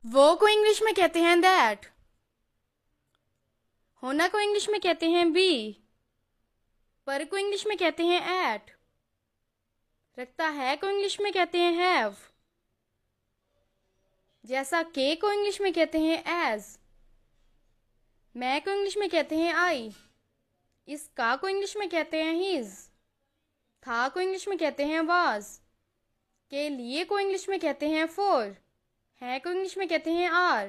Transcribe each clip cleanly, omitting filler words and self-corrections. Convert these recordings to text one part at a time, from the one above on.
वो को इंग्लिश में कहते हैं दैट। होना को इंग्लिश में कहते हैं बी। पर को इंग्लिश में कहते हैं एट। रखता है को इंग्लिश में कहते हैं हैव। जैसा के को इंग्लिश में कहते हैं एज। मैं को इंग्लिश में कहते हैं आई। इस का को इंग्लिश में कहते हैं हिज। था को इंग्लिश में कहते हैं वाज। के लिए को इंग्लिश में कहते हैं फॉर। है को इंग्लिश में कहते हैं आर।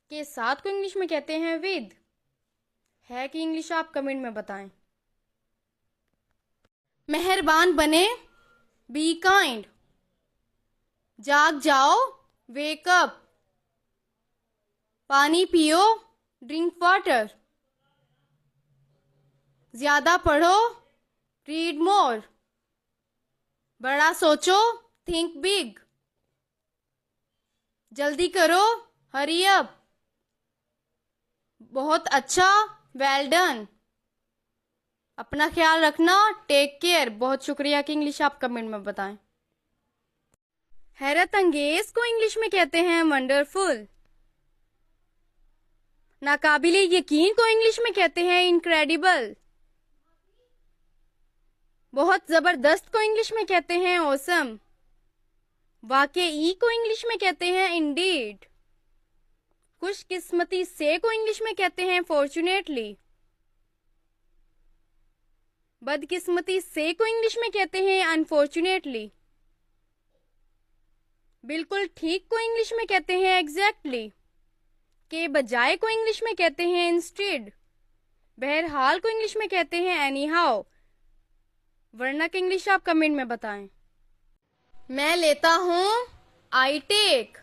के साथ को इंग्लिश में कहते हैं विद। है की इंग्लिश आप कमेंट में बताएं। मेहरबान बने, बी काइंड। जाग जाओ, वेक अप। पानी पियो, ड्रिंक वाटर। ज्यादा पढ़ो, रीड मोर। बड़ा सोचो, थिंक बिग। जल्दी करो, हरी अप। बहुत अच्छा, वेल डन। अपना ख्याल रखना, टेक केयर। बहुत शुक्रिया की इंग्लिश आप कमेंट में बताएं। हैरत अंगेज को इंग्लिश में कहते हैं वंडरफुल। नाकाबिले यकीन को इंग्लिश में कहते हैं इनक्रेडिबल। बहुत जबरदस्त को इंग्लिश में कहते हैं ऑसम। वाकई को इंग्लिश में कहते हैं इंडीड। खुशकिस्मती से को इंग्लिश में कहते हैं फॉर्चुनेटली। बदकिस्मती से को इंग्लिश में कहते हैं अनफॉर्चुनेटली। बिल्कुल ठीक को इंग्लिश में कहते हैं एग्जैक्टली। के बजाय को इंग्लिश में कहते हैं इंस्टेड। बहरहाल को इंग्लिश में कहते हैं एनी हाउ। वरना की इंग्लिश आप कमेंट में बताएं। मैं लेता हूं, आई टेक।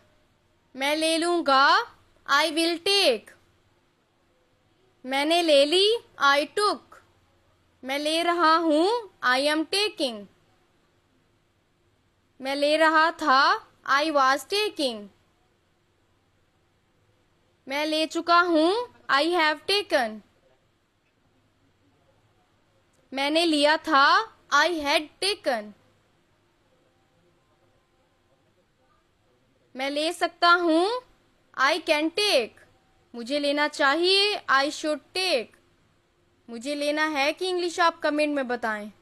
मैं ले लूंगा, आई विल टेक। मैंने ले ली, आई टुक। मैं ले रहा हूं, आई एम टेकिंग। मैं ले रहा था, आई वॉज टेकिंग। मैं ले चुका हूं, आई हैव टेकन। मैंने लिया था, आई हैड टेकन। मैं ले सकता हूं, आई कैन टेक। मुझे लेना चाहिए, आई शुड टेक। मुझे लेना है कि इंग्लिश आप कमेंट में बताएं।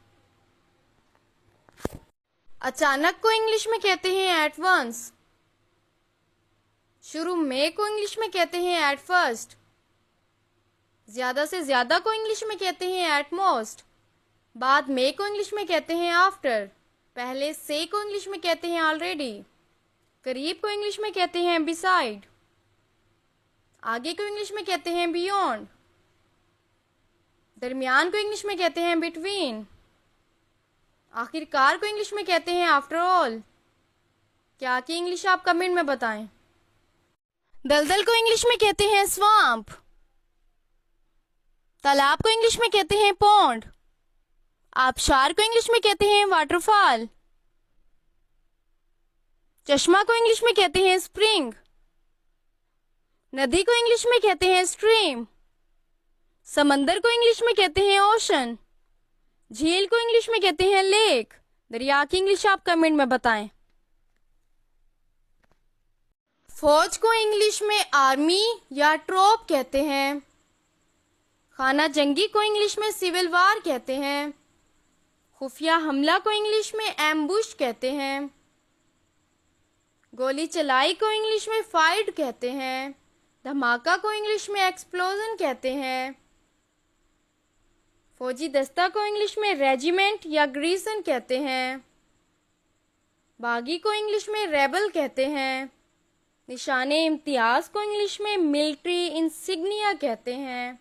अचानक को इंग्लिश में कहते हैं एट वंस। शुरू में को इंग्लिश में कहते हैं एट फर्स्ट। ज्यादा से ज्यादा को इंग्लिश में कहते हैं एट मोस्ट। बाद में को इंग्लिश में कहते हैं आफ्टर। पहले से को इंग्लिश में कहते हैं ऑलरेडी। करीब को इंग्लिश में कहते हैं बिसाइड। आगे को इंग्लिश में कहते हैं बियॉन्ड। दरमियान को इंग्लिश में कहते हैं बिटवीन। आखिरकार को इंग्लिश में कहते हैं आफ्टर ऑल। क्या की इंग्लिश आप कमेंट में बताएं। दलदल को इंग्लिश में कहते हैं स्वाम्प। तालाब को इंग्लिश में कहते हैं पॉन्ड। आबशार को इंग्लिश में कहते हैं वाटरफॉल। चश्मा को इंग्लिश में कहते हैं स्प्रिंग। नदी को इंग्लिश में कहते हैं स्ट्रीम। समंदर को इंग्लिश में कहते हैं ओशन। झील को इंग्लिश में कहते हैं लेक। दरिया की इंग्लिश आप कमेंट में बताएं। फौज को इंग्लिश में आर्मी या ट्रोप कहते हैं। खाना जंगी को इंग्लिश में सिविल वार कहते हैं। खुफिया हमला को इंग्लिश में एम्बुश कहते हैं। गोली चलाई को इंग्लिश में फाइट कहते हैं। धमाका को इंग्लिश में एक्सप्लोजन कहते हैं। फौजी दस्ता को इंग्लिश में रेजिमेंट या ग्रीसन कहते हैं। बागी को इंग्लिश में रेबल कहते हैं। निशाने इम्तियाज को इंग्लिश में मिलिट्री इंसिग्निया कहते हैं।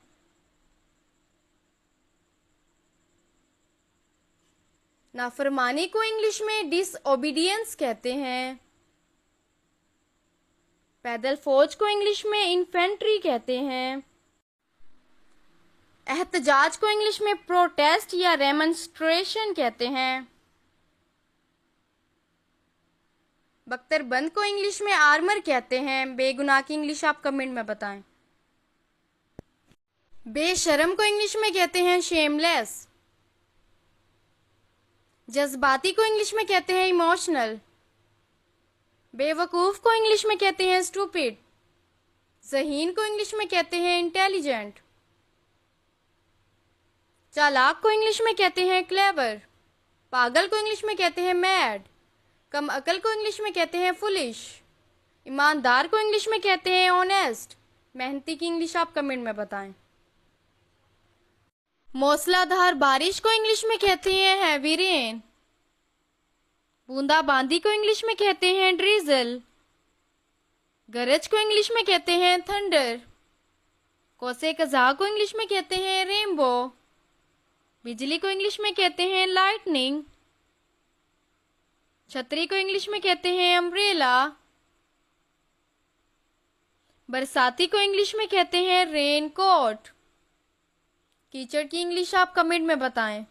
नाफरमानी को इंग्लिश में डिसओबीडियंस कहते हैं। पैदल फौज को इंग्लिश में इन्फेंट्री कहते हैं। एहतजाज को इंग्लिश में प्रोटेस्ट या रेमोन्स्ट्रेशन कहते हैं। बख्तरबंद को इंग्लिश में आर्मर कहते हैं। बेगुनाह की इंग्लिश आप कमेंट में बताएं। बेशर्म को इंग्लिश में कहते हैं शेमलेस। जज्बाती को इंग्लिश में कहते हैं इमोशनल। बेवकूफ़ को इंग्लिश में कहते हैं स्टूपिड। ज़हीन को इंग्लिश में कहते हैं इंटेलिजेंट। चालाक को इंग्लिश में कहते हैं क्लेवर। पागल को इंग्लिश में कहते हैं मैड। कम अकल को इंग्लिश में कहते हैं फुलिश। ईमानदार को इंग्लिश में कहते हैं ऑनेस्ट। मेहनती की इंग्लिश आप कमेंट में बताएं। मूसलाधार बारिश को इंग्लिश में कहते हैं हैवी रेन। बूंदाबांदी को इंग्लिश में कहते हैं ड्रिजल। गरज को इंग्लिश में कहते हैं थंडर। कौसे कज़ा को इंग्लिश में कहते हैं रेनबो। बिजली को इंग्लिश में कहते हैं लाइटनिंग। छतरी को इंग्लिश में कहते हैं अम्ब्रेला। बरसाती को इंग्लिश में कहते हैं रेन कोट। कीचड़ की इंग्लिश आप कमेंट में बताएं।